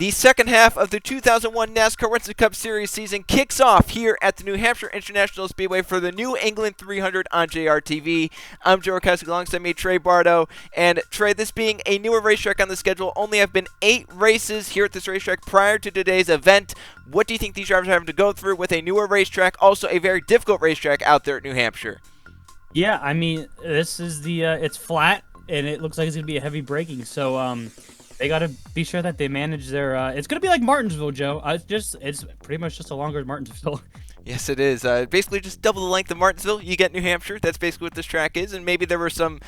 The second half of the 2001 NASCAR Winston Cup Series season kicks off here at the New Hampshire International Speedway for the New England 300 on JRTV. I'm Jericho alongside me, Trey Bardo. And Trey, this being a newer racetrack on the schedule, only have been 8 races here at this racetrack prior to today's event. What do you think these drivers are having to go through with a newer racetrack, also a very difficult racetrack out there at New Hampshire? Yeah, I mean, this is the it's flat and it looks like it's gonna be a heavy braking, so they got to be sure that they manage their. It's gonna be like Martinsville, Joe. It's pretty much just a longer Martinsville. Yes, it is. Basically, just double the length of Martinsville. You get New Hampshire. That's basically what this track is. And maybe there were some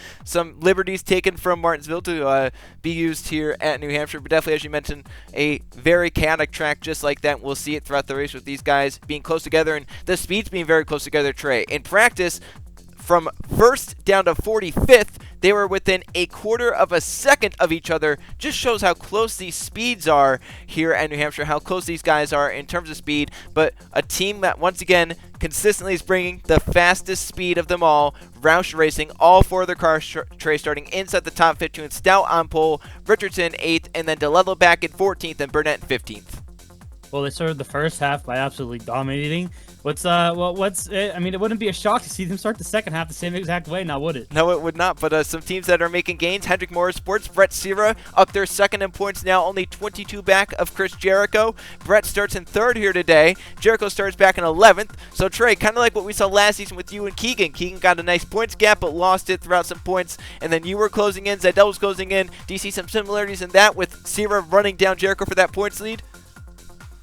liberties taken from Martinsville to be used here at New Hampshire. But definitely, as you mentioned, a very chaotic track just like that. We'll see it throughout the race with these guys being close together and the speeds being very close together, Trey. In practice, from first down to 45th, they were within a quarter of a second of each other. Just shows how close these speeds are here at New Hampshire, how close these guys are in terms of speed. But a team that, once again, consistently is bringing the fastest speed of them all. Roush Racing, all 4 of their cars, Trey, starting inside the top 15. Stout on pole, Richardson 8th, and then DeLello back in 14th, and Burnett in 15th. Well, they started the first half by absolutely dominating. I mean, it wouldn't be a shock to see them start the second half the same exact way, now would it? No, it would not, but some teams that are making gains, Hendrick Motorsports, Brett Cira up there second in points now, only 22 back of Chris Jericho. Brett starts in third here today. Jericho starts back in 11th. So, Trey, kind of like what we saw last season with you and Keegan. Keegan got a nice points gap, but lost it throughout some points, and then you were closing in, Zidell was closing in. Do you see some similarities in that with Cira running down Jericho for that points lead?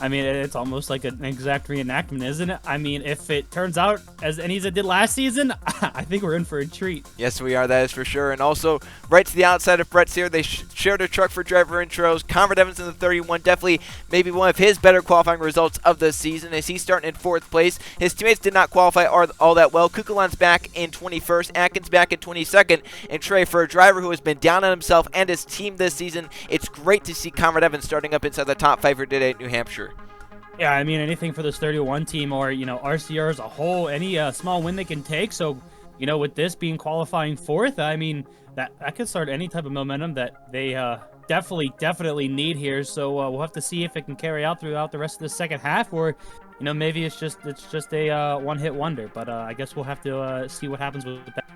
I mean, it's almost like an exact reenactment, isn't it? I mean, if it turns out as Eniza did last season, I think we're in for a treat. Yes, we are. That is for sure. And also, right to the outside of Brett's here, they shared a truck for driver intros. Conrad Evans in the 31, definitely maybe one of his better qualifying results of the season as he's starting in 4th place. His teammates did not qualify all that well. Kukulan's back in 21st, Atkins back in 22nd. And Trey, for a driver who has been down on himself and his team this season, it's great to see Conrad Evans starting up inside the top 5 here today at New Hampshire. Yeah, I mean, anything for this 31 team or, RCR as a whole, any small win they can take. So, with this being qualifying 4th, I mean, that could start any type of momentum that they definitely need here. So we'll have to see if it can carry out throughout the rest of the second half, or, maybe it's just a one-hit wonder. But I guess we'll have to see what happens with that.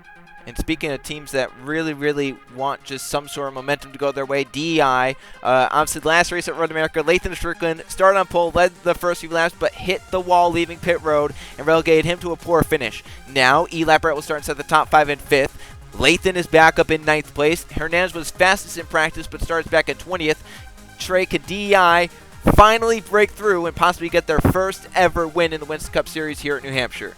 And speaking of teams that really want just some sort of momentum to go their way, DEI, obviously the last race at Road America, Lathan Strickland started on pole, led the first few laps, but hit the wall leaving pit road and relegated him to a poor finish. Now, Eli Brett will start inside the top 5 and 5th. Lathan is back up in 9th place. Hernandez was fastest in practice, but starts back at 20th. Trey, could DEI finally break through and possibly get their first ever win in the Winston Cup Series here at New Hampshire?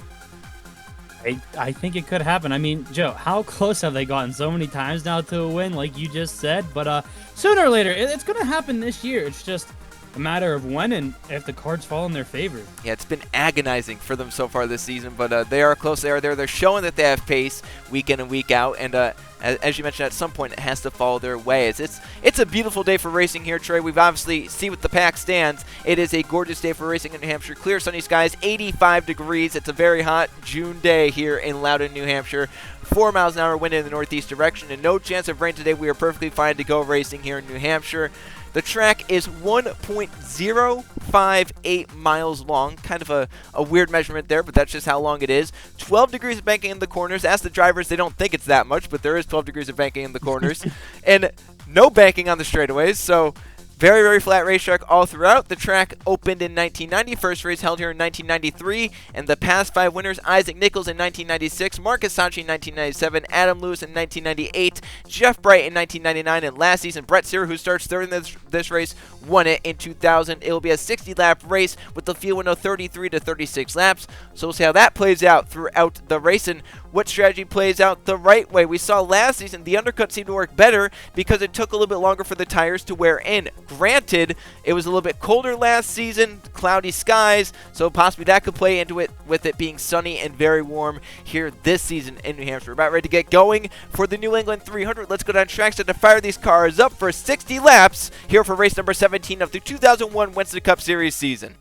I think it could happen. I mean, Joe, how close have they gotten so many times now to a win, like you just said? But sooner or later, it's going to happen this year. It's just a matter of when and if the cards fall in their favor. Yeah, it's been agonizing for them so far this season, but they are close. They are there. They're showing that they have pace week in and week out, and as you mentioned, at some point it has to follow their ways. It's a beautiful day for racing here, Trey. We've obviously see what the pack stands. It is a gorgeous day for racing in New Hampshire. Clear sunny skies, 85 degrees. It's a very hot June day here in Loudon, New Hampshire. 4 miles an hour wind in the northeast direction, and no chance of rain today. We are perfectly fine to go racing here in New Hampshire. The track is 1.058 miles long. Kind of a weird measurement there, but that's just how long it is. 12 degrees of banking in the corners. Ask the drivers, they don't think it's that much, but there is 12 degrees of banking in the corners. And no banking on the straightaways, so very flat racetrack all throughout. The track opened in 1990. First race held here in 1993. And the past 5 winners, Isaac Nichols in 1996, Marcus Sanchi in 1997, Adam Lewis in 1998, Jeff Bright in 1999, and last season, Brett Cira, who starts third in this race, won it in 2000. It will be a 60-lap race with the field window 33 to 36 laps. So we'll see how that plays out throughout the race and what strategy plays out the right way. We saw last season the undercut seemed to work better because it took a little bit longer for the tires to wear in. Granted, it was a little bit colder last season, cloudy skies, so possibly that could play into it with it being sunny and very warm here this season in New Hampshire. We're about ready to get going for the New England 300. Let's go down track to fire these cars up for 60 laps here for race number 17 of the 2001 Winston Cup Series season.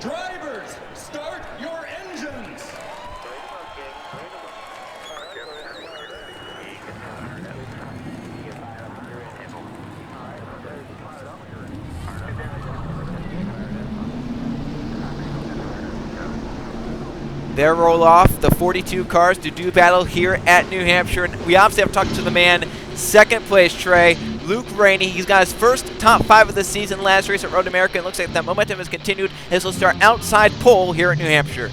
Drivers, start your engines. Their roll off, the 42 cars to do battle here at New Hampshire. And we obviously have talked to the man, second place, Trey, Luke Rainey. He's got his first top 5 of the season last race at Road America. It looks like that momentum has continued. This will start outside pole here at New Hampshire.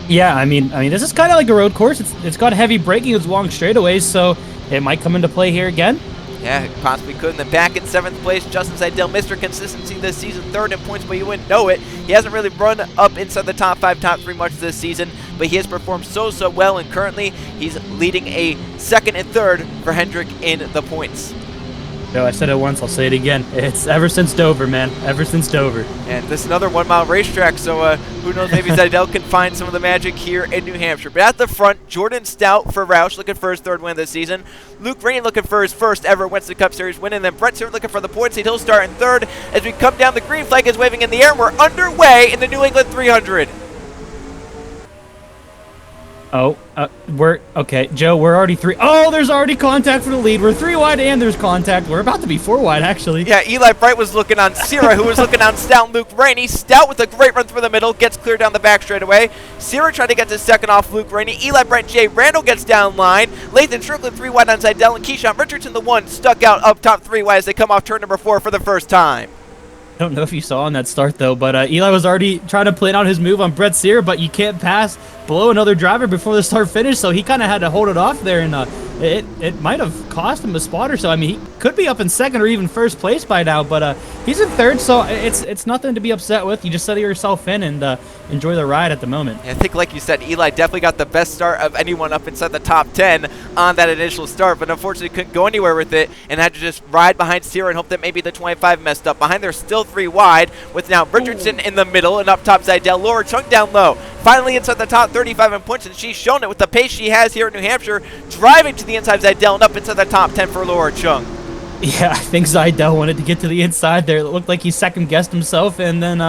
Yeah, I mean, this is kind of like a road course. It's got heavy braking, it's long straightaways, so it might come into play here again. Yeah, it possibly could. And then back in 7th place, Justin Seidel, Mr. Consistency this season, 3rd in points, but you wouldn't know it. He hasn't really run up inside the top 5, top 3 much this season, but he has performed so well, and currently he's leading a 2nd and 3rd for Hendrick in the points. No, I said it once, I'll say it again. It's ever since Dover, man. Ever since Dover. And this is another 1-mile racetrack, so who knows, maybe Seidel can find some of the magic here in New Hampshire. But at the front, Jordan Stout for Roush, looking for his 3rd win this season. Luke Rainey looking for his 1st ever Winston Cup Series win. And then Brett Stewart looking for the points lead. He'll start in 3rd. As we come down, the green flag is waving in the air, and we're underway in the New England 300. Oh, we're okay, Joe. We're already 3. Oh, there's already contact for the lead. We're 3 wide, and there's contact. We're about to be 4 wide, actually. Yeah, Eli Bright was looking on Cira, who was looking on Stout and Luke Rainey. Stout with a great run through the middle, gets clear down the back straightaway. Cira trying to get to 2nd off Luke Rainey. Eli Bright, Jay Randall gets down line. Lathan Strickland 3 wide on Seidel, and Keyshawn Richardson the 1 stuck out up top 3 wide as they come off turn number 4 for the first time. I don't know if you saw on that start, though, but Eli was already trying to plan out his move on Brett Cira, but you can't pass below another driver before the start finish, so he kind of had to hold it off there, and it might have cost him a spot or so. I mean, he could be up in 2nd or even 1st place by now, but he's in 3rd, so it's nothing to be upset with. You just settle yourself in and enjoy the ride at the moment. Yeah, I think, like you said, Eli definitely got the best start of anyone up inside the top 10 on that initial start, but unfortunately couldn't go anywhere with it and had to just ride behind Cira and hope that maybe the 25 messed up. Behind, they're still 3 wide, with now Richardson in the middle and up top Seidel. Laura Chung down low, finally inside the top 35 in points, and she's shown it with the pace she has here in New Hampshire, driving to the inside of Seidel and up inside the top 10 for Laura Chung. Yeah, I think Seidel wanted to get to the inside there. It looked like he second-guessed himself, and then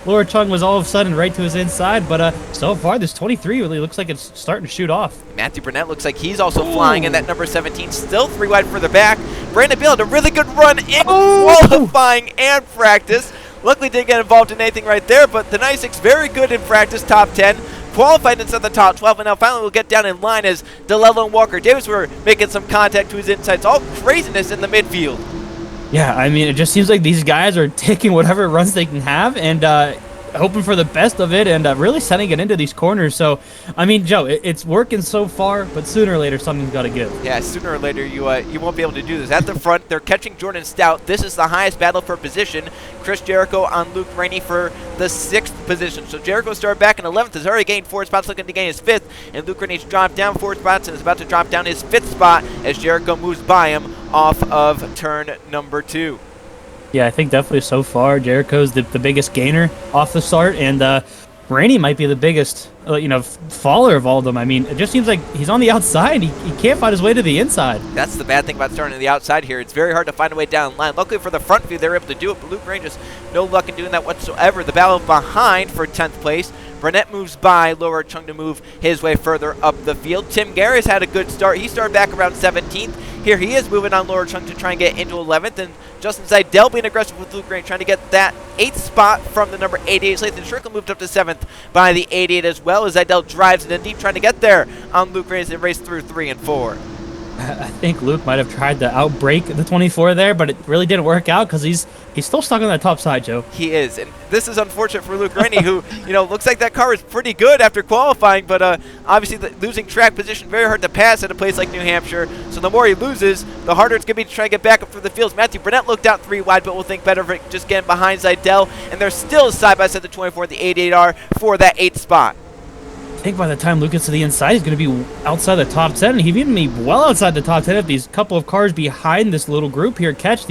Laura Chung was all of a sudden right to his inside. But so far, this 23 really looks like it's starting to shoot off. Matthew Burnett looks like he's also flying in that number 17, still 3 wide further back. Brandon Beal had a really good run in qualifying and practice. Luckily didn't get involved in anything right there, but the 96 very good in practice, top 10. Qualified inside the top 12, and now finally we'll get down in line as DeLello and Walker Davis were making some contact to his insides. All craziness in the midfield. Yeah, I mean, it just seems like these guys are taking whatever runs they can have and hoping for the best of it and really setting it into these corners. So, I mean, Joe, it's working so far, but sooner or later something's got to give. Yeah, sooner or later you won't be able to do this. At the front, they're catching Jordan Stout. This is the highest battle for position. Chris Jericho on Luke Rainey for the 6th position. So Jericho started back in 11th, has already gained 4 spots, looking to gain his 5th, and Luke Rainey's dropped down 4 spots and is about to drop down his 5th spot as Jericho moves by him off of turn number 2. Yeah, I think definitely so far Jericho's the biggest gainer off the start, and Rainey might be the biggest, faller of all of them. I mean, it just seems like he's on the outside. He can't find his way to the inside. That's the bad thing about starting on the outside here. It's very hard to find a way down the line. Luckily for the front view, they're able to do it, but Luke Rainey just no luck in doing that whatsoever. The battle behind for 10th place. Burnett moves by Laura Chung to move his way further up the field. Tim Garris had a good start. He started back around 17th. Here he is moving on Laura Chung to try and get into 11th. And Justin Seidel being aggressive with Luke Rainey, trying to get that 8th spot from the number 88. Lathan Strickland moved up to 7th by the 88 as well as Seidel drives it in deep, trying to get there on Luke Rainey as they race through 3 and 4. I think Luke might have tried to outbrake the 24 there, but it really didn't work out because he's still stuck on that top side, Joe. He is, and this is unfortunate for Luke Rainey, who looks like that car is pretty good after qualifying, but obviously losing track position, very hard to pass at a place like New Hampshire. So the more he loses, the harder it's going to be to try to get back up through the fields. Matthew Burnett looked out 3 wide, but we'll think better of it just getting behind Seidel, and they're still side by side the 24 and the 88 are for that 8th spot. I think by the time Luke gets to the inside, he's going to be outside the top 10, and he'd even be well outside the top 10 if these couple of cars behind this little group here catch,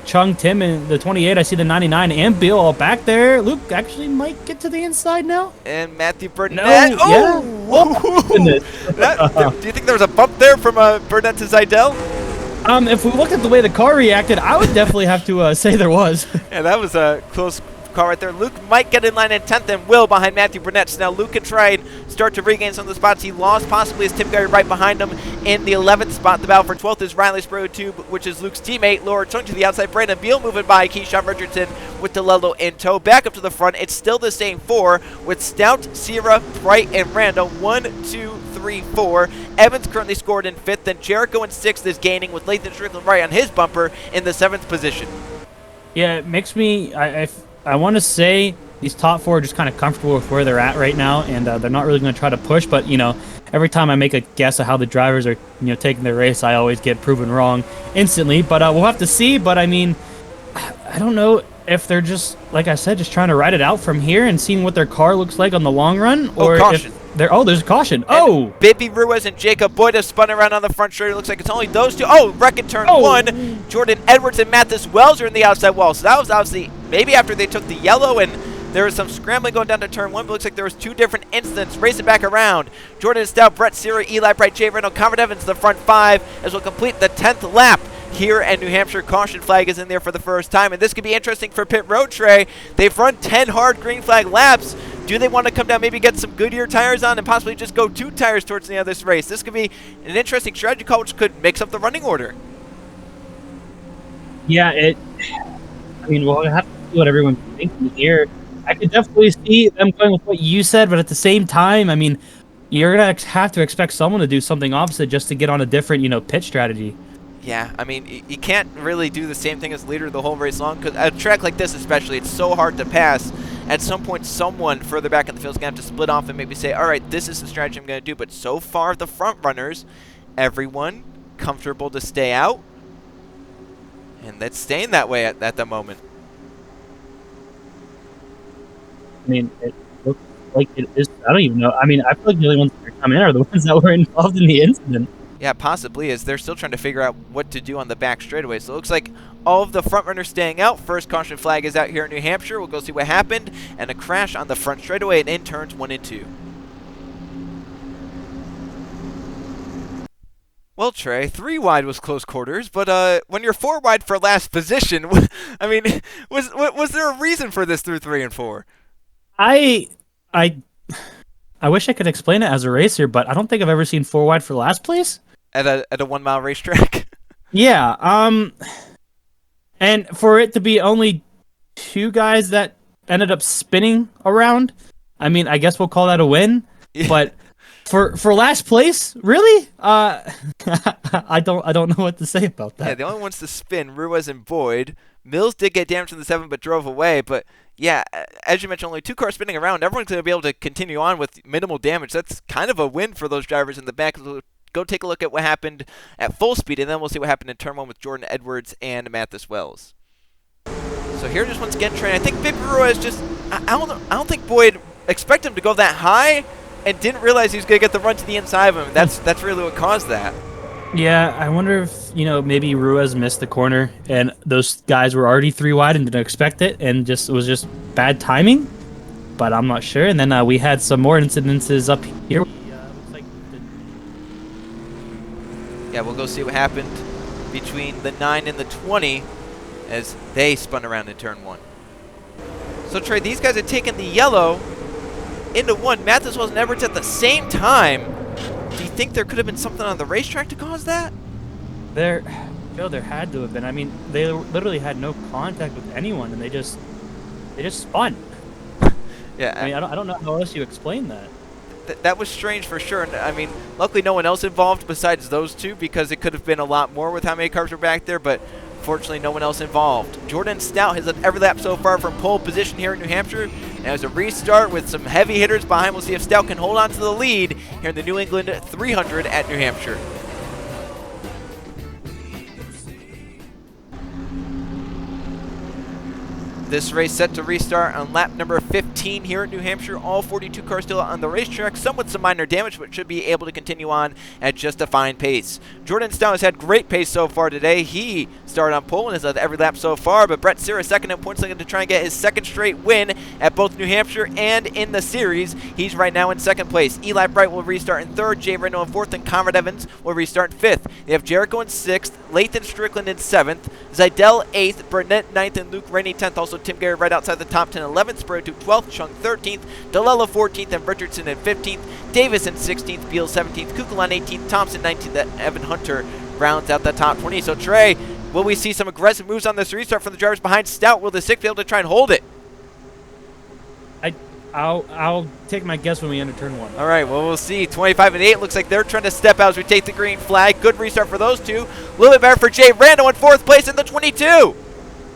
Chung, Tim, and the 28. I see the 99 and Bill all back there. Luke actually might get to the inside now. And Matthew Burnett. No, yeah. Do you think there was a bump there from Burnett to Seidel? If we looked at the way the car reacted, I would definitely have to say there was. Yeah, that was a close car right there. Luke might get in line in 10th and will behind Matthew Burnett. So now Luke can try and start to regain some of the spots he lost. Possibly as Tim Gary right behind him in the 11th spot. The battle for 12th is Riley Sparrow-Tube, which is Luke's teammate. Laura Chung to the outside. Brandon Beal moving by. Keyshawn Richardson with DeLello in tow. Back up to the front. It's still the same four with Stout, Cira, Bright, and Randall. 1, 2, 3, 4. Evans currently scored in 5th. Then Jericho in 6th is gaining with Lathan Strickland right on his bumper in the 7th position. Yeah, it makes me. I want to say these top four are just kind of comfortable with where they're at right now, and they're not really going to try to push. But every time I make a guess of how the drivers are, taking their race, I always get proven wrong instantly. But we'll have to see. But I mean, I don't know if they're just, like I said, just trying to ride it out from here and seeing what their car looks like on the long run, or caution. if they're. Oh, there's a caution. Bippy Ruiz and Jacob Boyd have spun around on the front straight. It looks like it's only those two. Oh, wreck in turn 1. Jordan Edwards and Mathis Wells are in the outside wall. So that was obviously maybe after they took the yellow, and there was some scrambling going down to turn 1, but it looks like there was 2 different incidents racing back around. Jordan Stout, Brett Cira, Eli Bright, Jay Randall, Conrad Evans, the front 5, as we'll complete the 10th lap here at New Hampshire. Caution flag is in there for the first time, and this could be interesting for pit road, Trey. They've run 10 hard green flag laps. Do they want to come down, maybe get some Goodyear tires on, and possibly just go 2 tires towards the end of this race? This could be an interesting strategy call, which could mix up the running order. Yeah, we'll have to see what everyone's thinking here. I could definitely see them going with what you said, but at the same time, you're going to have to expect someone to do something opposite just to get on a different, pit strategy. Yeah, you can't really do the same thing as leader the whole race long, because at a track like this especially, it's so hard to pass. At some point, someone further back in the field is going to have to split off and maybe say, all right, this is the strategy I'm going to do. But so far, the front runners, everyone comfortable to stay out. And that's staying that way at the moment. It looks like it is. I don't even know. I feel like the only ones that are coming in are the ones that were involved in the incident. Yeah, possibly, as they're still trying to figure out what to do on the back straightaway. So it looks like all of the front runners staying out. First caution flag is out here in New Hampshire. We'll go see what happened. And a crash on the front straightaway and in turns 1 and 2. Well, Trey, 3 wide was close quarters, but when you're 4 wide for last position, was there a reason for this through 3 and 4? I wish I could explain it as a racer, but I don't think I've ever seen 4 wide for last place. At a 1 mile racetrack? Yeah, and for it to be only 2 guys that ended up spinning around, I guess we'll call that a win. Yeah. But for last place, really? I don't know what to say about that. Yeah, the only ones to spin, Ruiz and Boyd. Mills did get damaged in the 7, but drove away. But yeah, as you mentioned, only 2 cars spinning around. Everyone's going to be able to continue on with minimal damage. That's kind of a win for those drivers in the back. We'll go take a look at what happened at full speed, and then we'll see what happened in turn 1 with Jordan Edwards and Mathis Wells. So here, just once again, Trey, I think Bippy Ruiz just, I don't think Boyd expected him to go that high and didn't realize he was going to get the run to the inside of him. That's really what caused that. Yeah, I wonder if, maybe Ruiz missed the corner and those guys were already 3 wide and didn't expect it, and it was just bad timing, but I'm not sure. And then we had some more incidences up here. Yeah, we'll go see what happened between the 9 and the 20 as they spun around in turn 1. So, Trey, these guys had taken the yellow into 1. Mathis Wells and Edwards at the same time. Do you think there could have been something on the racetrack to cause that? There had to have been. They literally had no contact with anyone, and they just spun. Yeah. I don't know how else you explain that. That was strange for sure. And luckily no one else involved besides those 2, because it could have been a lot more with how many cars were back there, but fortunately no one else involved. Jordan Stout has led every lap so far from pole position here in New Hampshire. And as a restart with some heavy hitters behind, we'll see if Stout can hold on to the lead here in the New England 300 at New Hampshire. This race set to restart on lap number 15 here at New Hampshire. All 42 cars still on the racetrack, some with some minor damage, but should be able to continue on at just a fine pace. Jordan Stout has had great pace so far today. He started on pole and has led every lap so far, but Brett Cira second in points, looking to try and get his 2nd straight win at both New Hampshire and in the series. He's right now in 2nd place. Eli Bright will restart in 3rd, Jay Randall in 4th, and Conrad Evans will restart in 5th. They have Jericho in 6th, Lathan Strickland in 7th, Zidell 8th, Burnett 9th, and Luke Rainey 10th. Also Tim Gary right outside the top 10, 11th, Spiritu 12th, Chung 13th, Delela 14th, and Richardson in 15th, Davis in 16th, Beal 17th, Kukulon 18th, Thompson 19th, and Evan Hunter rounds out the top 20. So Trey, will we see some aggressive moves on this restart from the drivers behind Stout? Will the 6 be able to try and hold it? I'll take my guess when we enter turn 1. All right, well, we'll see. 25 and 8 looks like they're trying to step out as we take the green flag. Good restart for those two. A little bit better for Jay Randall in 4th place in the 22.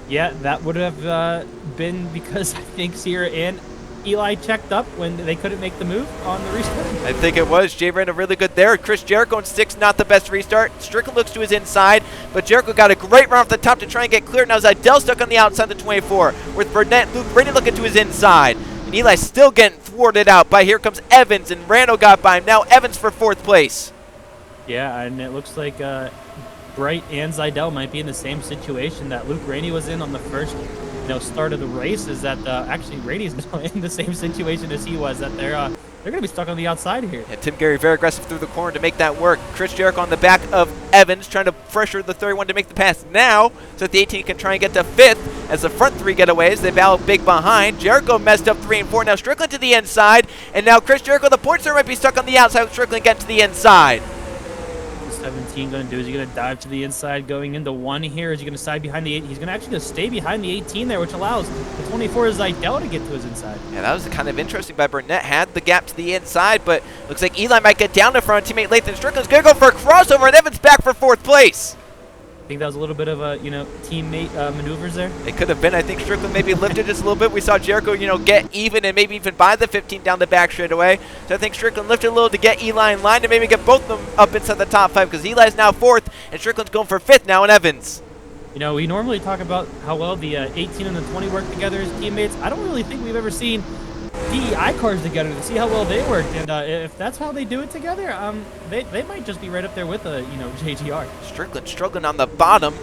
Yeah, that would have been because I think Cira and Eli checked up when they couldn't make the move on the restart. I think it was. Jay Randall really good there. Chris Jericho in 6th, not the best restart. Strickland looks to his inside, but Jericho got a great run off the top to try and get clear. Now Zidell stuck on the outside of the 24 with Burnett and Luke Brady looking to his inside. And Eli still getting thwarted out by here comes Evans, and Randall got by him. Now Evans for 4th place. Yeah, and it looks like Bright and Zidell might be in the same situation that Luke Rainey was in on the first start of the race. Is that actually Rainey's now in the same situation as he was, that they're going to be stuck on the outside here. Yeah, Tim Gary very aggressive through the corner to make that work. Chris Jericho on the back of Evans trying to pressure the 31 to make the pass now so that the 18 can try and get to 5th as the front 3 getaways. They battle big behind. Jericho messed up 3 and 4. Now Strickland to the inside, and now Chris Jericho, the point star, might be stuck on the outside with Strickland getting to the inside. 17 going to do? Is he going to dive to the inside going into 1 here? Is he going to side behind the 8? He's going to actually stay behind the 18 there, which allows the 24 Zidell to get to his inside. Yeah, that was kind of interesting by Burnett. Had the gap to the inside, but looks like Eli might get down in front of teammate Lathan. Strickland's going to go for a crossover, and Evans back for 4th place. I think that was a little bit of a, teammate maneuvers there. It could have been. I think Strickland maybe lifted just a little bit. We saw Jericho, get even and maybe even buy the 15 down the back straight away. So I think Strickland lifted a little to get Eli in line and maybe get both of them up inside the top 5 because Eli's now 4th and Strickland's going for 5th now in Evans. We normally talk about how well the 18 and the 20 work together as teammates. I don't really think we've ever seen DEI cars together to see how well they work, and if that's how they do it together, they might just be right up there with JGR. Strickland struggling on the bottom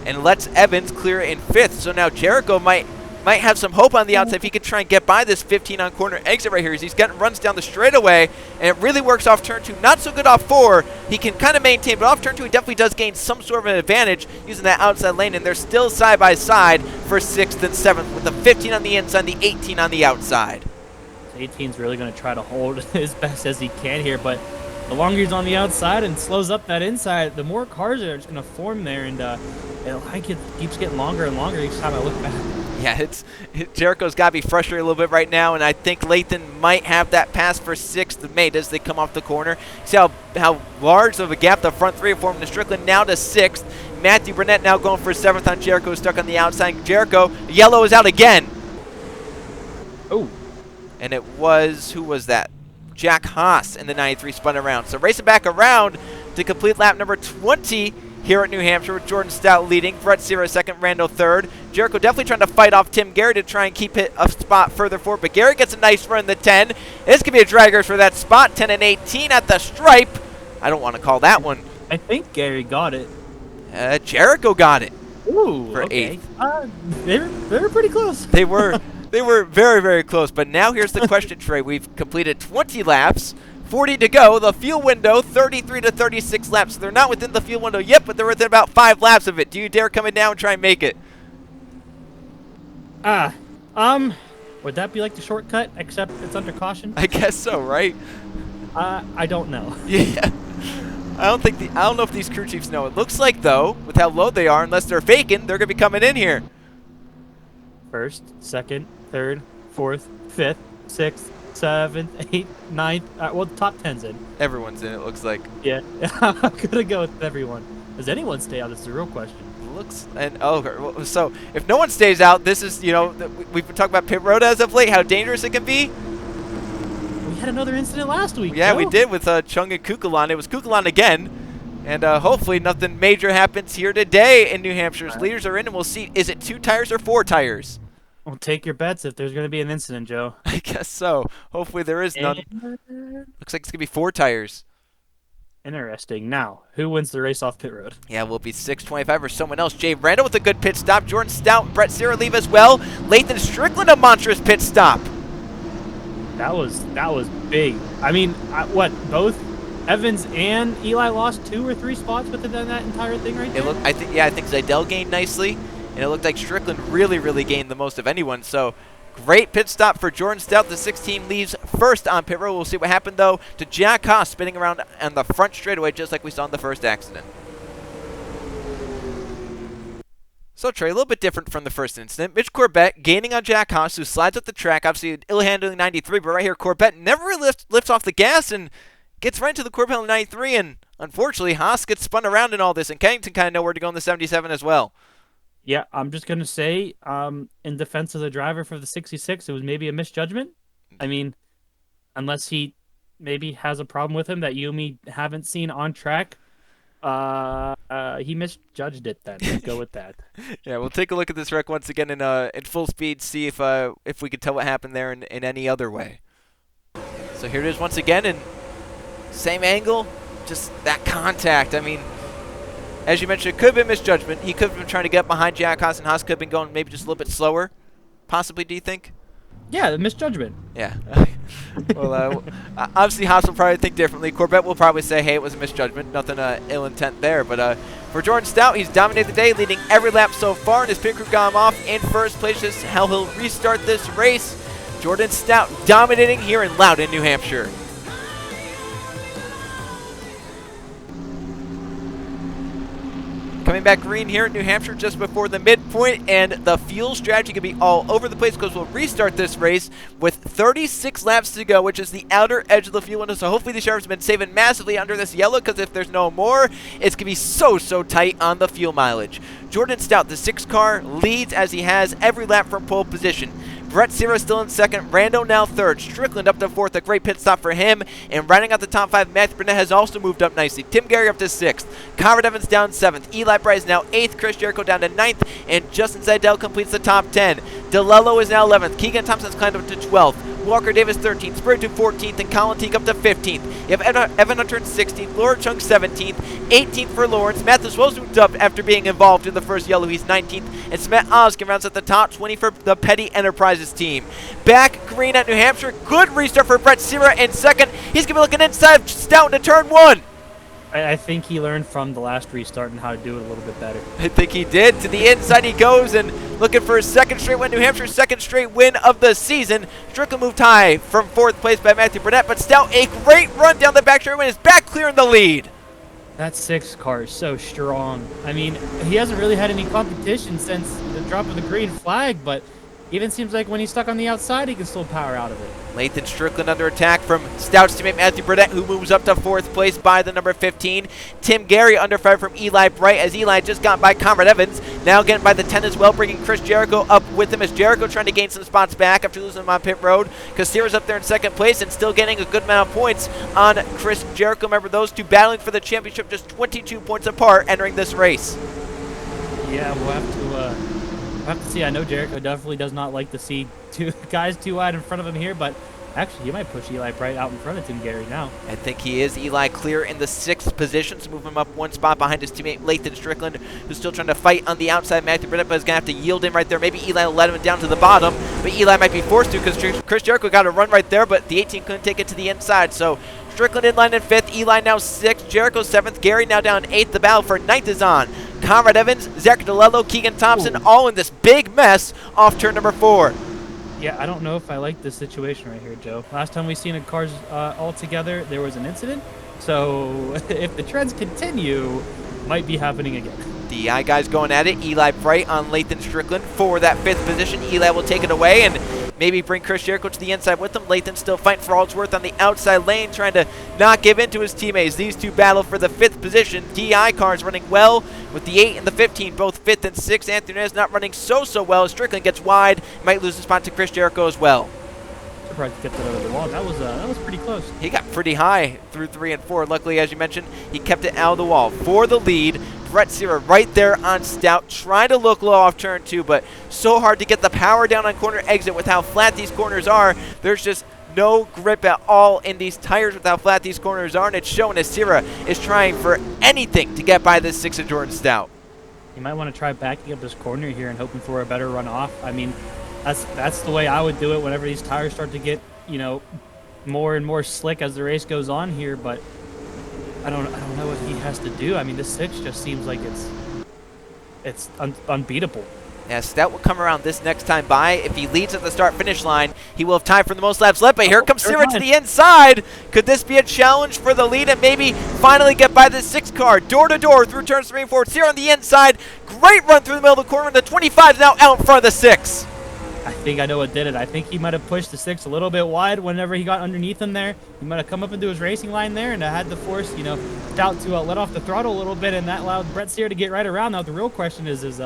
and lets Evans clear in 5th. So now Jericho might have some hope on the outside if he could try and get by this 15 on corner exit right here as he's getting runs down the straightaway, and it really works off turn 2. Not so good off 4. He can kind of maintain, but off turn 2 he definitely does gain some sort of an advantage using that outside lane, and they're still side by side for 6th and 7th with the 15 on the inside, the 18 on the outside. 18's really going to try to hold as best as he can here, but the longer he's on the outside and slows up that inside, the more cars are just going to form there, and it keeps getting longer and longer each time I look back. Yeah, Jericho's got to be frustrated a little bit right now, and I think Lathan might have that pass for 6th made as they come off the corner. See how large of a gap the front 3 are forming to Strickland now to 6th. Matthew Burnett now going for 7th on Jericho, stuck on the outside. Jericho, yellow is out again. Oh. And it was, who was that? Jack Haas in the 93 spun around. So racing back around to complete lap number 20 here at New Hampshire with Jordan Stout leading. Brett Cira 2nd, Randall 3rd. Jericho definitely trying to fight off Tim Gary to try and keep it a spot further forward. But Gary gets a nice run in the 10. This could be a dragger for that spot. 10 and 18 at the stripe. I don't want to call that one. I think Gary got it. Jericho got it. Ooh, for okay. 8th. They were pretty close. They were. They were very, very close, but now here's the question, Trey. We've completed 20 laps, 40 to go. The fuel window, 33 to 36 laps. So they're not within the fuel window yet, but they're within about 5 laps of it. Do you dare come in now and try and make it? Would that be like the shortcut, except it's under caution? I guess so, right? I don't know. Yeah. I don't know if these crew chiefs know. It looks like, though, with how low they are, unless they're faking, they're going to be coming in here. 1st, 2nd, 3rd, 4th, 5th, 6th, 7th, 8th, 9th. Well, the top 10's in. Everyone's in, it looks like. Yeah, I'm going to go with everyone. Does anyone stay out? That's the real question. So if no one stays out, this is, we've been talking about pit road as of late, how dangerous it can be. We had another incident last week. Yeah, Joe. we did with Chung and Kukulon. It was Kukulon again. And hopefully nothing major happens here today in New Hampshire's leaders are in, and we'll see. Is it 2 tires or 4 tires? Well, take your bets if there's going to be an incident, Joe. I guess so. Hopefully there is none. Looks like it's going to be 4 tires. Interesting. Now, who wins the race off pit road? Yeah, will be 6:25 or someone else. Jay Randall with a good pit stop. Jordan Stout, Brett Cira leave as well. Lathan Strickland a monstrous pit stop. That was big. I mean, both Evans and Eli lost 2 or 3 spots within that entire thing right there. I think Zidell gained nicely, and it looked like Strickland really gained the most of anyone. So great pit stop for Jordan Stout. The 6 team leaves first on pit road. We'll see what happened though to Jack Haas spinning around on the front straightaway, just like we saw in the first accident. So, Trey, a little bit different from the first incident. Mitch Corbett gaining on Jack Haas, who slides up the track. Obviously, ill-handling 93, but right here, Corbett never really lifts off the gas and gets right into the Corbett 93, and unfortunately, Haas gets spun around in all this, and Kennington kind of know where to go in the 77 as well. Yeah, I'm just going to say, in defense of the driver for the 66, it was maybe a misjudgment. I mean, unless he maybe has a problem with him that you and me haven't seen on track, he misjudged it then. Let's go with that. Yeah, we'll take a look at this wreck once again in full speed, see if we can tell what happened there in any other way. So here it is once again, and same angle, just that contact. I mean, as you mentioned, it could have been misjudgment. He could have been trying to get behind Jack Haas, and Haas could have been going maybe just a little bit slower, possibly, do you think? Yeah, misjudgment. Yeah. Well, obviously Haas will probably think differently. Corbett will probably say, hey, it was a misjudgment. Nothing ill intent there. But for Jordan Stout, he's dominated the day, leading every lap so far, and his pit crew got him off in first place. Just how he'll restart this race. Jordan Stout dominating here in Loudon, New Hampshire. Coming back green here in New Hampshire just before the midpoint, and the fuel strategy could be all over the place because we'll restart this race with 36 laps to go, which is the outer edge of the fuel window. So hopefully the sheriff's been saving massively under this yellow, because if there's no more, it's going to be so tight on the fuel mileage. Jordan Stout, the 6 car, leads as he has every lap from pole position. Brett Cira still in second, Rando now third, Strickland up to fourth, a great pit stop for him, and rounding out the top 5, Matthew Burnett has also moved up nicely. Tim Gary up to sixth, Conrad Evans down 7th, Eli Bryce now 8th, Chris Jericho down to 9th, and Justin Zidell completes the top 10. DeLello is now 11th, Keegan Thompson's climbed up to 12th, Walker Davis 13th, Spurgeon to 14th, and Colin Teague up to 15th. You have Evan Hunter 16th, Laura Chung 17th, 18th for Lawrence. Mathis Wells moved up after being involved in the first yellow. He's 19th, and Smet Oskin rounds at the top 20 for the Petty Enterprises team. Back green at New Hampshire. Good restart for Brett Cira in second. He's going to be looking inside Stout into turn 1. I think he learned from the last restart and how to do it a little bit better. I think he did. To the inside he goes, and looking for his second straight win. New Hampshire's second straight win of the season. Strickland moved high from 4th place by Matthew Burnett, but Stout a great run down the back straight and is back clearing the lead. That 6 car is so strong. I mean, he hasn't really had any competition since the drop of the green flag, but even seems like when he's stuck on the outside, he can still power out of it. Lathan Strickland under attack from Stout's teammate Matthew Burnett, who moves up to 4th place by the number 15. Tim Gary under fire from Eli Bright, as Eli just got by Conrad Evans. Now getting by the 10 as well, bringing Chris Jericho up with him, as Jericho trying to gain some spots back after losing him on pit road. Cira's up there in 2nd place and still getting a good amount of points on Chris Jericho. Remember, those two battling for the championship, just 22 points apart entering this race. Yeah, we'll have to see. I know Jericho definitely does not like to see 2 guys too wide in front of him here, but actually he might push Eli Bright out in front of Tim Gary now. I think he is. Eli clear in the 6th position, so move him up 1 spot behind his teammate Lathan Strickland, who's still trying to fight on the outside. Matthew Burnett, but is going to have to yield in right there. Maybe Eli will let him down to the bottom, but Eli might be forced to, because Chris Jericho got a run right there, but the 18 couldn't take it to the inside. So Strickland in line in 5th, Eli now 6th, Jericho 7th, Gary now down 8th. The battle for 9th is on. Conrad Evans, Zach DeLello, Keegan Thompson, all in this big mess off turn number 4. Yeah, I don't know if I like this situation right here, Joe. Last time we seen the cars all together, there was an incident. So if the trends continue, might be happening again. DI guys going at it. Eli Bright on Lathan Strickland for that 5th position. Eli will take it away and maybe bring Chris Jericho to the inside with him. Lathan still fighting for all it's worth on the outside lane, trying to not give in to his teammates. These two battle for the 5th position. DI cars running well with the 8 and the 15, both 5th and 6th. Anthony Nunez not running so well. Strickland gets wide, might lose the spot to Chris Jericho as well. Surprised to get that over the wall. That was pretty close. He got pretty high through 3 and 4. Luckily, as you mentioned, he kept it out of the wall. For the lead, Brett Cira right there on Stout, trying to look low off turn 2, but so hard to get the power down on corner exit with how flat these corners are. There's just no grip at all in these tires with how flat these corners are, and it's showing as Cira is trying for anything to get by this 6 of Jordan Stout. You might want to try backing up this corner here and hoping for a better run off. I mean, that's the way I would do it whenever these tires start to get, more and more slick as the race goes on here, but I don't know what he has to do. I mean, the 6 just seems like it's unbeatable. Yeah, Stout will come around this next time by. If he leads at the start-finish line, he will have time for the most laps left. But here comes Cira to the inside. Could this be a challenge for the lead and maybe finally get by this 6 car? Door-to-door through turns 3 and 4. Cira on the inside. Great run through the middle of the corner. The 25 is now out in front of the 6. I think I know what did it. I think he might have pushed the 6 a little bit wide whenever he got underneath him there. He might have come up into his racing line there and had the force, Stout to let off the throttle a little bit, and that allowed Brett Cira to get right around. Now the real question is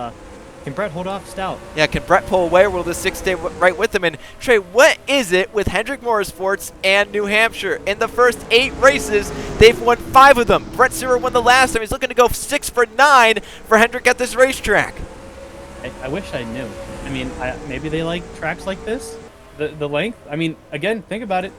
can Brett hold off Stout? Yeah, can Brett pull away, or will the 6 stay right with him? And Trey, what is it with Hendrick Motorsports and New Hampshire? In the first 8 races, they've won 5 of them. Brett Cira won the last time. He's looking to go 6 for 9 for Hendrick at this racetrack. I wish I knew. I mean, maybe they like tracks like this, the length. I mean, again, think about it.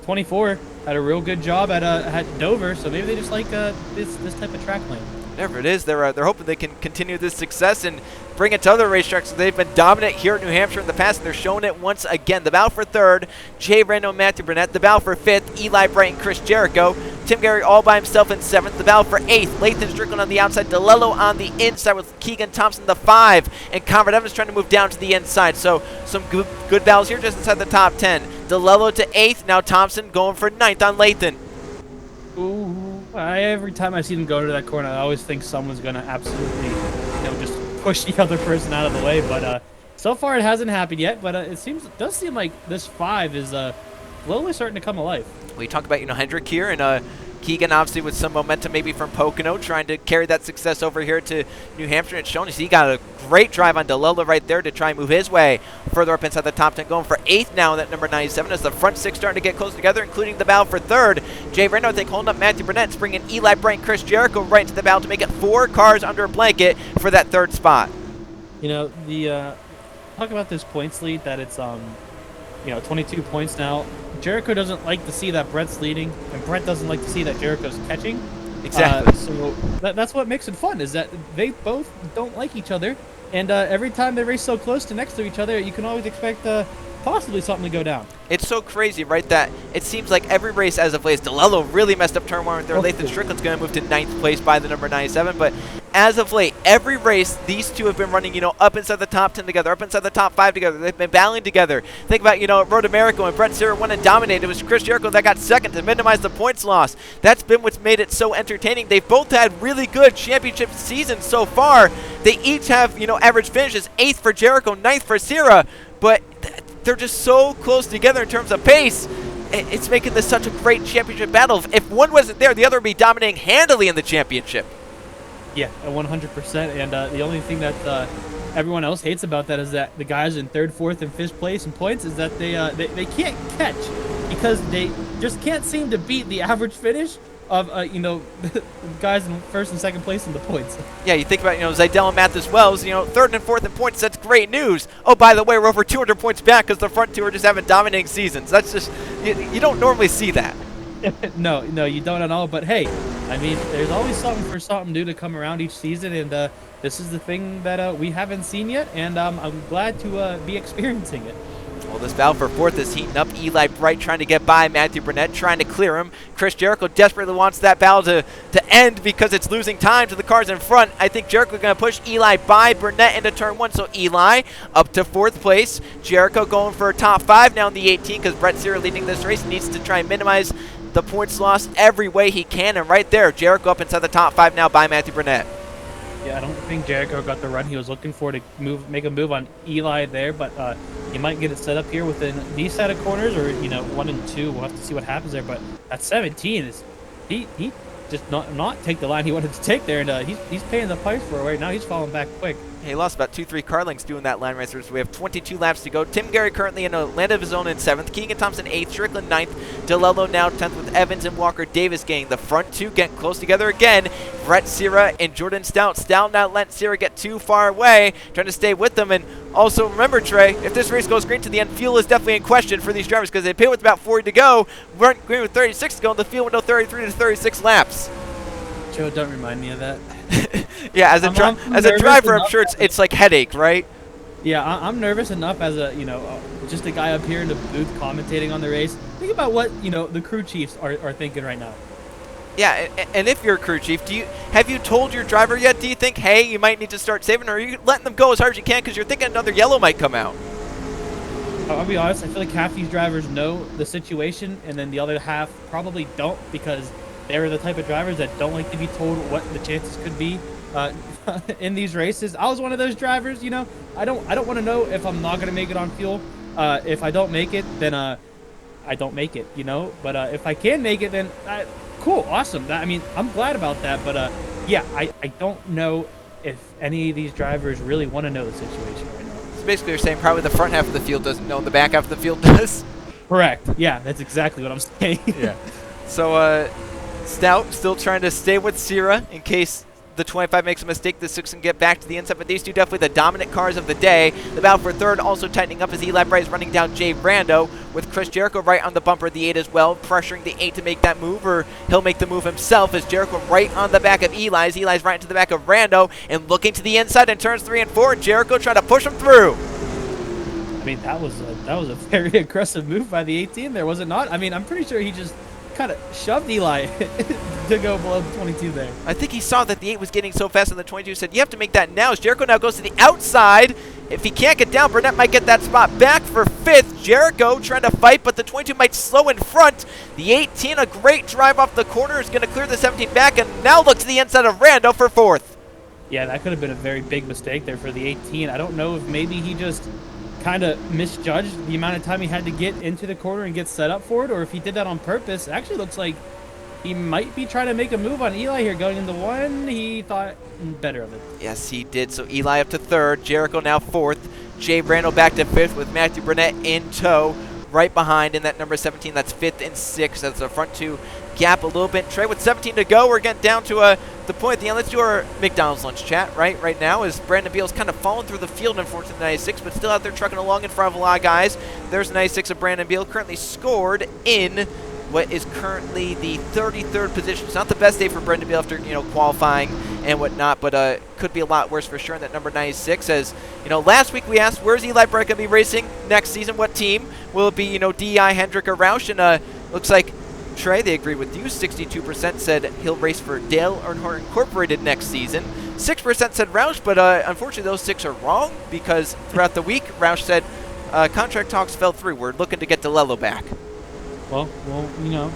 24 had a real good job at Dover, so maybe they just like this type of track length. Whatever it is, they're hoping they can continue this success and bring it to other racetracks. They've been dominant here at New Hampshire in the past, and they're showing it once again. The battle for 3rd, Jay Rando and Matthew Burnett. The battle for 5th, Eli Bright and Chris Jericho. Tim Gary all by himself in 7th. The battle for 8th, Lathan Strickland on the outside, DeLello on the inside with Keegan Thompson the 5, and Conrad Evans trying to move down to the inside. So some good battles here just inside the top 10. DeLello to 8th, now Thompson going for 9th on Lathan. Ooh, every time I see them go to that corner, I always think someone's going to absolutely, just push the other person out of the way. But so far it hasn't happened yet. But it does seem like this 5 is slowly starting to come alive. We talk about, Hendrick here and Keegan obviously with some momentum maybe from Pocono trying to carry that success over here to New Hampshire. It's shown he got a great drive on DeLello right there to try and move his way further up inside the top 10, going for 8th now in that number 97 as the front 6 starting to get close together, including the battle for 3rd. Jay Rando, I think, holding up Matthew Burnett, bringing Eli Bright and Chris Jericho right into the battle to make it 4 cars under a blanket for that 3rd spot. Talk about this points lead that it's 22 points now. Jericho doesn't like to see that Brett's leading, and Brett doesn't like to see that Jericho's catching. Exactly. So that's what makes it fun, is that they both don't like each other, and every time they race so close to next to each other, you can always expect possibly something to go down. It's so crazy, right, that it seems like every race as of late, DeLello really messed up turn 1 with their Lathan Strickland's going to move to 9th place by the number 97, but as of late, every race, these two have been running, up inside the top 10 together, up inside the top 5 together. They've been battling together. Think about, Road America when Brett Cira won and dominated. It was Chris Jericho that got 2nd to minimize the points loss. That's been what's made it so entertaining. They've both had really good championship seasons so far. They each have, average finishes, 8th for Jericho, 9th for Cira, but they're just so close together in terms of pace. It's making this such a great championship battle. If one wasn't there, the other would be dominating handily in the championship. Yeah, 100%. And the only thing that everyone else hates about that is that the guys in 3rd, 4th, and 5th place in points is that they can't catch because they just can't seem to beat the average finish of the guys in 1st and 2nd place in the points. Yeah, you think about Zidell and Mathis Wells, 3rd and 4th in points. That's great news. Oh, by the way, we're over 200 points back because the front 2 are just having dominating seasons. That's just you don't normally see that. No, you don't at all. But hey, I mean, there's always something new to come around each season, and this is the thing that we haven't seen yet, and I'm glad to be experiencing it. Well, this battle for 4th is heating up. Eli Bright trying to get by Matthew Burnett, trying to clear him. Chris Jericho desperately wants that battle to end because it's losing time to the cars in front. I think Jericho going to push Eli by Burnett into turn 1. So Eli up to 4th place. Jericho going for a top 5 now in the 18 because Brett Cira leading this race needs to try and minimize the points lost every way he can. And right there, Jericho up inside the top 5 now by Matthew Burnett. Yeah, I don't think Jericho got the run he was looking for to make a move on Eli there, but he might get it set up here within these set of corners, or 1 and 2. We'll have to see what happens there. But at 17 is he just not take the line he wanted to take there, and he's paying the price for it right now. He's falling back quick. He lost about 2-3 car lengths doing that line racer, so we have 22 laps to go. Tim Gary currently in a land of his own in 7th. Keegan Thompson 8th. Strickland 9th. DeLello now 10th with Evans and Walker Davis getting the front 2 getting close together again. Brett Cira and Jordan Stout. Stout not letting Cira get too far away, trying to stay with them. And also remember, Trey, if this race goes green to the end, fuel is definitely in question for these drivers because they pit with about 40 to go. We're green with 36 to go, and the field window 33 to 36 laps. Joe, don't remind me of that. Yeah, as a driver, I'm sure it's like headache, right? Yeah, I'm nervous enough as a just a guy up here in the booth commentating on the race. Think about what the crew chiefs are thinking right now. Yeah, and if you're a crew chief, have you told your driver yet? Do you think, hey, you might need to start saving, or are you letting them go as hard as you can because you're thinking another yellow might come out? I'll be honest, I feel like half these drivers know the situation, and then the other half probably don't, because they're the type of drivers that don't like to be told what the chances could be in these races. I was one of those drivers, you know. I don't want to know if I'm not going to make it on fuel. If I don't make it, then I don't make it, you know. But if I can make it, then cool, awesome. I mean, I'm glad about that. But yeah, I don't know if any of these drivers really want to know the situation right now. So basically, you're saying probably the front half of the field doesn't know, and the back half of the field does. Correct. Yeah, that's exactly what I'm saying. Yeah. So Stout still trying to stay with Cira in case the 25 makes a mistake. The 6 can get back to the inside, but these two definitely the dominant cars of the day. The battle for third also tightening up as Eli Bright is running down Jay Brando with Chris Jericho right on the bumper of the 8 as well, pressuring the 8 to make that move, or he'll make the move himself as Jericho right on the back of Eli's. Eli's right into the back of Brando and looking to the inside in turns 3 and 4. Jericho trying to push him through. I mean, that was a very aggressive move by the 18 there, was it not? I mean, I'm pretty sure he just kind of shoved Eli to go below the 22 there. I think he saw that the 8 was getting so fast, and the 22 said, you have to make that now. As Jericho now goes to the outside. If he can't get down, Burnett might get that spot back for 5th. Jericho trying to fight, but the 22 might slow in front. The 18, a great drive off the corner, is going to clear the 17 back, and now look to the inside of Rando for 4th. Yeah, that could have been a very big mistake there for the 18. I don't know if maybe he just kind of misjudged the amount of time he had to get into the corner and get set up for it, or if he did that on purpose. It actually looks like he might be trying to make a move on Eli here going into 1. He thought better of it. Yes, he did. So Eli up to 3rd, Jericho now 4th, Jay Brando back to 5th with Matthew Burnett in tow. Right behind in that number 17, that's 5th and 6th. That's the front 2 gap a little bit. Trey with 17 to go. We're getting down to the point at the end. Let's do our McDonald's lunch chat right now as Brandon Beal's kind of fallen through the field, unfortunately, 96, but still out there trucking along in front of a lot of guys. There's 96 of Brandon Beal, currently scored in what is currently the 33rd position. It's not the best day for Brendan Beal after, qualifying and whatnot, but could be a lot worse for sure in that number 96. As, last week we asked, where's Eli Bright going to be racing next season? What team? Will it be, DEI, Hendrick, or Roush? And looks like, Trey, they agreed with you. 62% said he'll race for Dale Earnhardt Incorporated next season. 6% said Roush, but unfortunately those 6 are wrong because throughout the week, Roush said contract talks fell through. We're looking to get DeLello back. Well,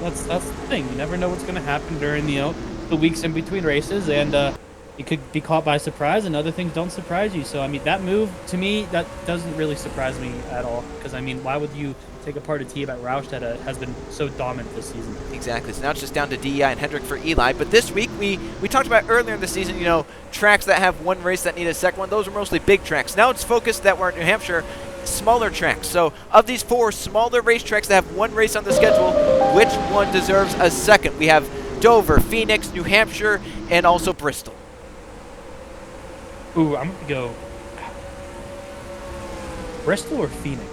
that's the thing. You never know what's going to happen during the weeks in between races, and you could be caught by surprise, and other things don't surprise you. So, I mean, that move, to me, that doesn't really surprise me at all. Because, I mean, why would you take apart a team at Roush that has been so dominant this season? Exactly. So now it's just down to DEI and Hendrick for Eli. But this week, we talked about earlier in the season, tracks that have one race that need a second one. Those are mostly big tracks. Now it's focused that we're in New Hampshire, smaller tracks. So of these 4 smaller racetracks that have one race on the schedule, which one deserves a second? We have Dover, Phoenix, New Hampshire, and also Bristol. Ooh, I'm going to go Bristol or Phoenix.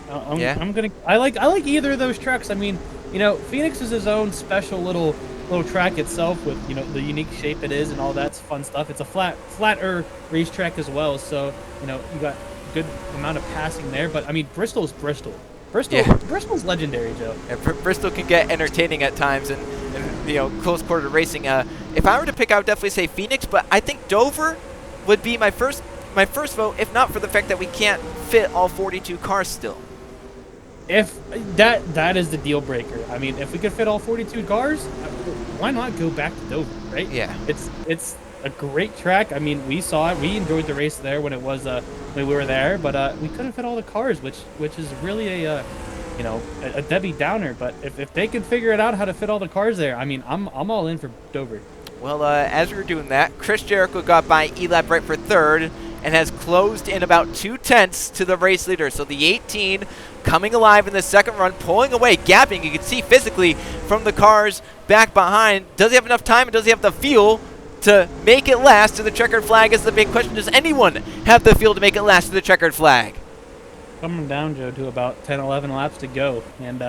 I like either of those tracks. I mean, Phoenix is his own special little track itself with, the unique shape it is and all that fun stuff. It's a flatter racetrack as well. So, you got good amount of passing there, but I mean, Bristol's Bristol. Bristol's legendary, Joe. Yeah, Bristol can get entertaining at times and close quarter racing. If I were to pick, I would definitely say Phoenix, but I think Dover would be my first vote, if not for the fact that we can't fit all 42 cars still. If that is the deal breaker. I mean, if we could fit all 42 cars, why not go back to Dover, right? Yeah. It's a great track. I mean, we saw it. We enjoyed the race there when it was when we were there, but we couldn't fit all the cars, which is really a Debbie Downer. But if they can figure it out how to fit all the cars there, I mean, I'm all in for Dover. Well, as we were doing that, Chris Jericho got by Eli Bright for 3rd and has closed in about 2/10 to the race leader. So the 18 coming alive in the second run, pulling away, gapping. You can see physically from the cars back behind. Does he have enough time and does he have the fuel to make it last to the checkered flag is the big question. Does anyone have the fuel to make it last to the checkered flag? Coming down, Joe, to about 10, 11 laps to go. And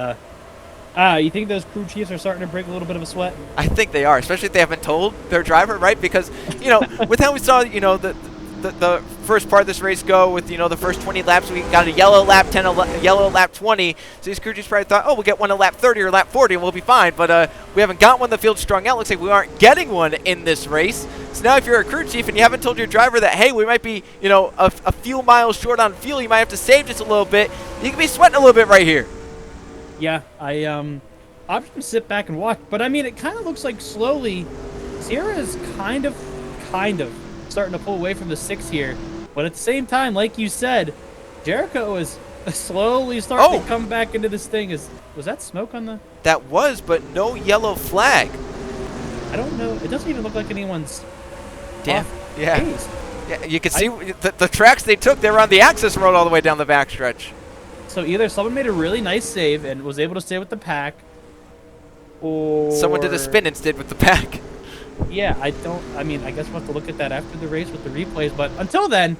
you think those crew chiefs are starting to break a little bit of a sweat? I think they are, especially if they haven't told their driver, right? Because, with how we saw, the the first part of this race go with, the first 20 laps. We got a yellow lap 10, yellow lap 20. So these crew chiefs probably thought, oh, we'll get one at lap 30 or lap 40 and we'll be fine. But we haven't got one. The field's strung out. Looks like we aren't getting one in this race. So now if you're a crew chief and you haven't told your driver that, hey, we might be, a few miles short on fuel, you might have to save just a little bit, you can be sweating a little bit right here. Yeah, I'm just going to sit back and watch. But, I mean, it kind of looks like slowly Cira is kind of starting to pull away from the 6 here. But at the same time, like you said, Jericho is slowly starting to come back into this thing. Was that smoke on the... That was, but no yellow flag. I don't know. It doesn't even look like anyone's... Damn. Yeah. Pace. Yeah. You can see the tracks they took. They were on the access road all the way down the backstretch. So either someone made a really nice save and was able to stay with the pack, or... Someone did a spin instead with the pack. Yeah, I guess we'll have to look at that after the race with the replays. But until then,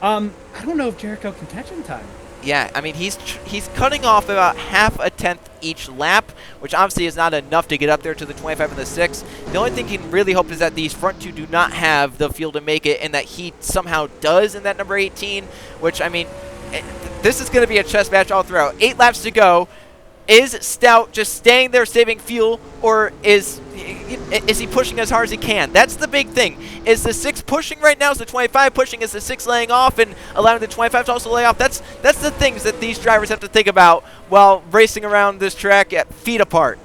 I don't know if Jericho can catch in time. Yeah, I mean, he's cutting off about half a tenth each lap, which obviously is not enough to get up there to the 25 and the 6. The only thing he can really hope is that these front two do not have the fuel to make it, and that he somehow does in that number 18, which, I mean, this is going to be a chess match all throughout. 8 laps to go. Is Stout just staying there saving fuel, or is he pushing as hard as he can? That's the big thing. Is the 6 pushing right now? Is the 25 pushing? Is the 6 laying off and allowing the 25 to also lay off? That's the things that these drivers have to think about while racing around this track at feet apart.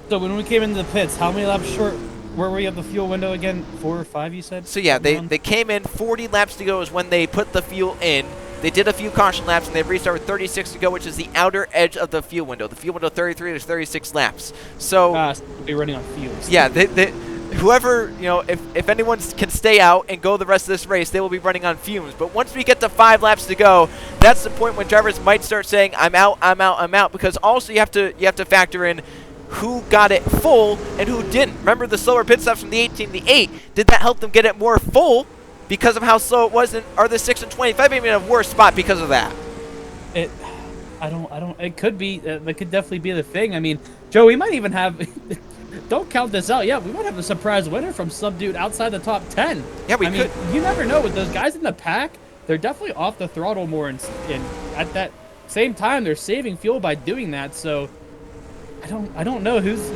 So when we came into the pits, how many laps short were we of the fuel window again? 4 or 5, you said? So yeah, they came in 40 laps to go is when they put the fuel in. They did a few caution laps, and they restarted with 36 to go, which is the outer edge of the fuel window. The fuel window 33, there's 36 laps. So we'll be running on fuels. Yeah, whoever, if anyone can stay out and go the rest of this race, they will be running on fumes. But once we get to 5 laps to go, that's the point when drivers might start saying, I'm out, because also you have to factor in who got it full and who didn't. Remember the slower pit stops from the 18 to the 8? Did that help them get it more full? Because of how slow it was, are the 6 and 25 maybe in a worse spot because of that? It could be. That could definitely be the thing. I mean, Joe, we might even have. Don't count this out. Yeah, we might have a surprise winner from some dude outside the top 10. Yeah, I mean, you never know with those guys in the pack. They're definitely off the throttle more, and at that same time, they're saving fuel by doing that. So. I don't know who's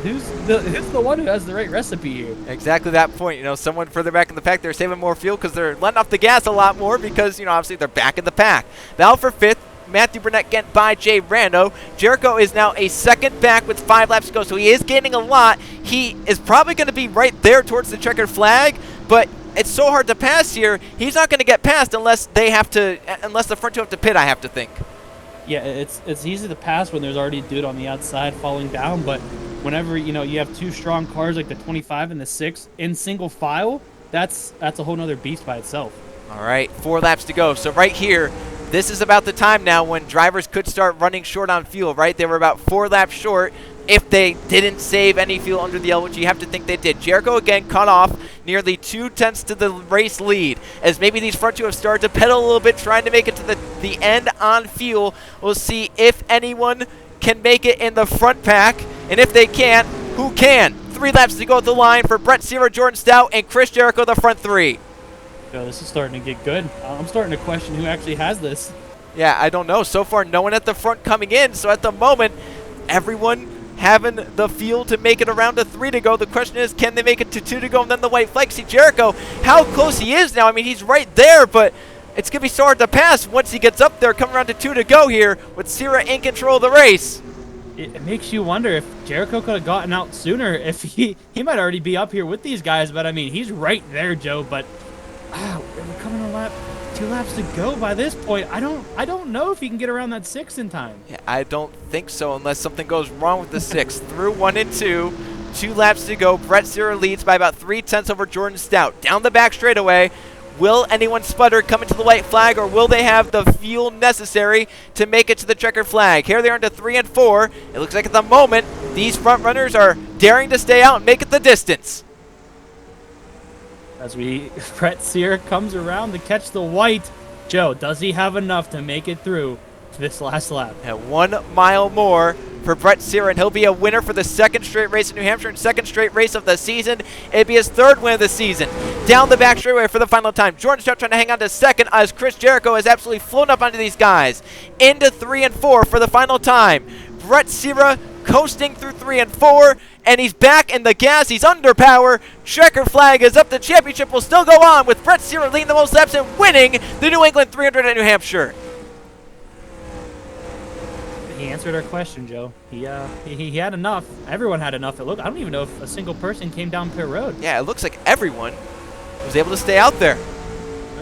the one who has the right recipe here. Exactly that point. Someone further back in the pack, they're saving more fuel because they're letting off the gas a lot more because, obviously they're back in the pack. Val for 5th. Matthew Burnett getting by Jay Rando. Jericho is now a second back with 5 laps to go, so he is gaining a lot. He is probably going to be right there towards the checkered flag, but it's so hard to pass here. He's not going to get past unless the front two have to pit, I have to think. Yeah, it's easy to pass when there's already a dude on the outside falling down, but whenever you have 2 strong cars like the 25 and the 6 in single file, that's a whole nother beast by itself. All right, 4 laps to go. So right here, this is about the time now when drivers could start running short on fuel, right? They were about 4 laps short if they didn't save any fuel under the L, which you have to think they did. Jericho again cut off nearly 2 tenths to the race lead, as maybe these front two have started to pedal a little bit, trying to make it to the end on fuel. We'll see if anyone can make it in the front pack, and if they can't, who can? 3 laps to go at the line for Brett Cira, Jordan Stout, and Chris Jericho, the front 3. Yo, this is starting to get good. I'm starting to question who actually has this. Yeah, I don't know. So far, no one at the front coming in, so at the moment, everyone having the fuel to make it around to 3 to go. The question is, can they make it to 2 to go? And then the white flag. See Jericho, how close he is now. I mean, he's right there, but it's going to be so hard to pass once he gets up there, coming around to 2 to go here with Cira in control of the race. It makes you wonder if Jericho could have gotten out sooner. If he might already be up here with these guys, but I mean, he's right there, Joe. But we're coming a lap. 2 laps to go by this point. I don't know if he can get around that 6 in time. Yeah, I don't think so unless something goes wrong with the 6. Through 1 and 2. 2 laps to go. Brett Cira leads by about 3 tenths over Jordan Stout. Down the back straightaway. Will anyone sputter coming to the white flag, or will they have the fuel necessary to make it to the checkered flag? Here they are into 3 and 4. It looks like at the moment these front runners are daring to stay out and make it the distance. As Brett Cira comes around to catch the white. Joe, does he have enough to make it through to this last lap? At 1 mile more for Brett Cira, and he'll be a winner for the second straight race in New Hampshire and second straight race of the season. It'd be his third win of the season. Down the back straightaway for the final time. Jordan Stout trying to hang on to second as Chris Jericho has absolutely flown up onto these guys. Into 3 and 4 for the final time. Brett Cira coasting through 3 and 4, and he's back in the gas. He's under power. Checkered flag is up. The championship will still go on with Brett Cira leading the most laps and winning the New England 300 at New Hampshire. He answered our question, Joe. He had enough. Everyone had enough. I don't even know if a single person came down pit road. Yeah, it looks like everyone was able to stay out there.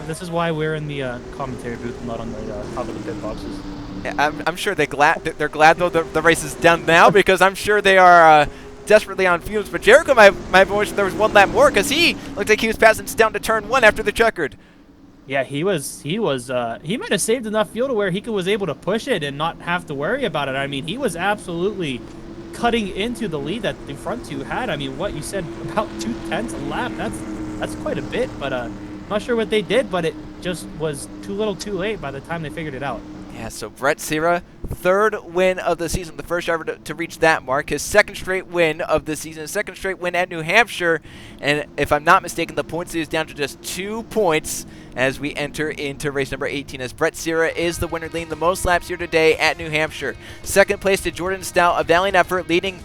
This is why we're in the commentary booth and not on the top of the pit boxes. Yeah, I'm sure they're glad though the race is done now, because I'm sure they are desperately on fumes. But Jericho might have wished there was one lap more, because he looked like he was passing down to turn 1 after the checkered. Yeah, he might have saved enough fuel to where he was able to push it and not have to worry about it. I mean, he was absolutely cutting into the lead that the front two had. I mean, what you said, about 2/10 a lap, that's quite a bit, but not sure what they did, but it just was too little too late by the time they figured it out. Yeah, so Brett Cira, third win of the season, the first driver to reach that mark. His second straight win of the season, second straight win at New Hampshire. And if I'm not mistaken, the points lead is down to just 2 points as we enter into race number 18, as Brett Cira is the winner, leading the most laps here today at New Hampshire. Second place to Jordan Stout, a valiant effort, leading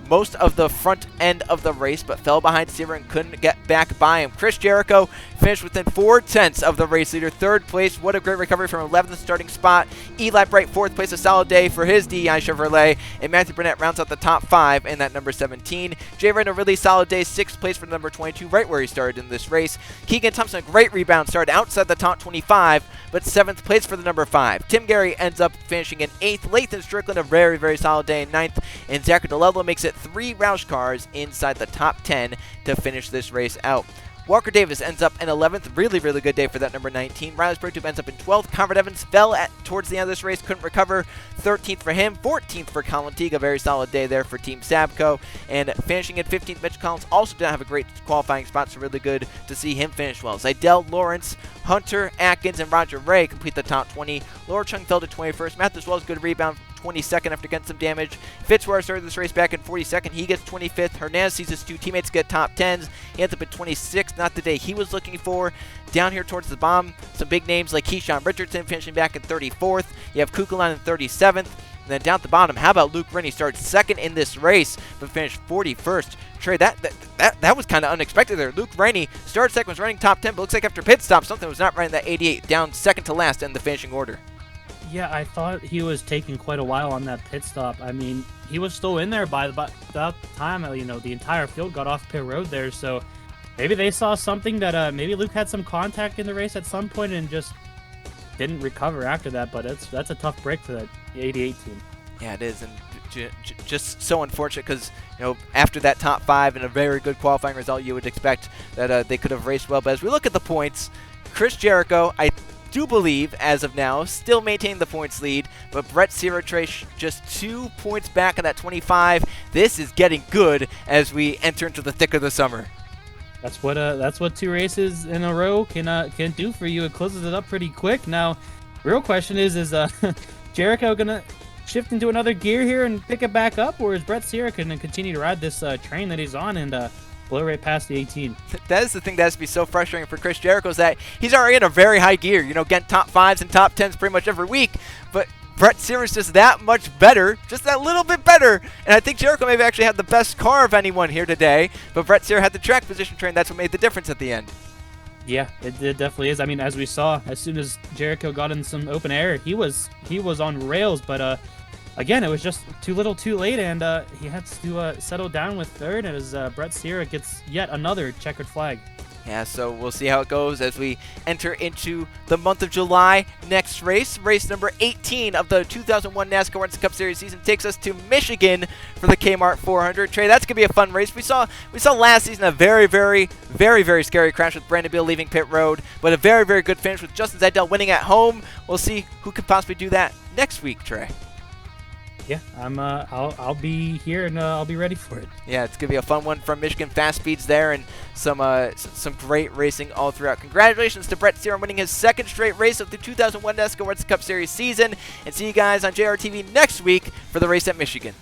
most of the front end of the race, but fell behind Cira and couldn't get back by him. Chris Jericho finished within 4/10 of the race leader, third place. What a great recovery from 11th starting spot. Eli Bright, fourth place, a solid day for his DEI Chevrolet, and Matthew Burnett rounds out the top 5 in that number 17. Jay Wright, a really solid day, 6th place for number 22, right where he started in this race. Keegan Thompson, a great rebound, started outside the top 25, but 7th place for the number 5. Tim Gary ends up finishing in 8th. Lathan Strickland, a very, very solid day in 9th, and Zachary DeLello makes it 3 Roush cars inside the top 10 to finish this race out. Walker Davis ends up in 11th. Really, really good day for that number 19. Riley Spurtube ends up in 12th. Conrad Evans fell towards the end of this race. Couldn't recover. 13th for him. 14th for Colin Teague. A very solid day there for Team Sabco. And finishing in 15th, Mitch Collins also didn't have a great qualifying spot, so really good to see him finish well. Zydell, Lawrence, Hunter, Atkins, and Roger Ray complete the top 20. Laura Chung fell to 21st. Matt as well as good rebound. 22nd after getting some damage. Fitzwater started this race back in 42nd. He gets 25th. Hernandez sees his 2 teammates get top 10s. He ends up at 26th. Not the day he was looking for. Down here towards the bottom, some big names like Keyshawn Richardson finishing back in 34th. You have Kukulon in 37th. And then down at the bottom, how about Luke Rennie? Started second in this race, but finished 41st. Trey, that was kind of unexpected there. Luke Rennie started second, was running top 10, but looks like after pit stop, something was not running that 88. Down second to last in the finishing order. Yeah, I thought he was taking quite a while on that pit stop. I mean, he was still in there by the time, the entire field got off pit road there. So maybe they saw something that maybe Luke had some contact in the race at some point and just didn't recover after that. But that's a tough break for that 88 team. Yeah, it is, and just so unfortunate because after that top 5 and a very good qualifying result, you would expect that they could have raced well. But as we look at the points, Chris Jericho, I do believe, as of now, still maintaining the points lead, but Brett Cira just 2 points back on that 25. This is getting good as we enter into the thick of the summer. That's what 2 races in a row can do for you. It closes it up pretty quick. Now, real question is Jericho gonna shift into another gear here and pick it back up, or is Brett Cira gonna continue to ride this train that he's on and blow right past the 18? That is the thing that has to be so frustrating for Chris Jericho, is that he's already in a very high gear, getting top 5s and top 10s pretty much every week, but Brett Cira is just that much better, just that little bit better, and I think Jericho maybe actually had the best car of anyone here today, but Brett Cira had the track position train. That's what made the difference at the end. Yeah, it definitely is. I mean, as we saw, as soon as Jericho got in some open air, he was on rails, but again, it was just too little too late, and he had to settle down with third as Brett Cira gets yet another checkered flag. Yeah, so we'll see how it goes as we enter into the month of July. Next race, race number 18 of the 2001 NASCAR Winston Cup Series season, takes us to Michigan for the Kmart 400. Trey, that's going to be a fun race. We saw last season a very, very, very, very scary crash with Brandon Beal leaving pit road, but a very, very good finish with Justin Zydell winning at home. We'll see who could possibly do that next week, Trey. Yeah, I'll be here and I'll be ready for it. Yeah, it's gonna be a fun one from Michigan. Fast speeds there and some great racing all throughout. Congratulations to Brett Cira winning his second straight race of the 2001 NASCAR Winston Cup Series season. And see you guys on JRTV next week for the race at Michigan.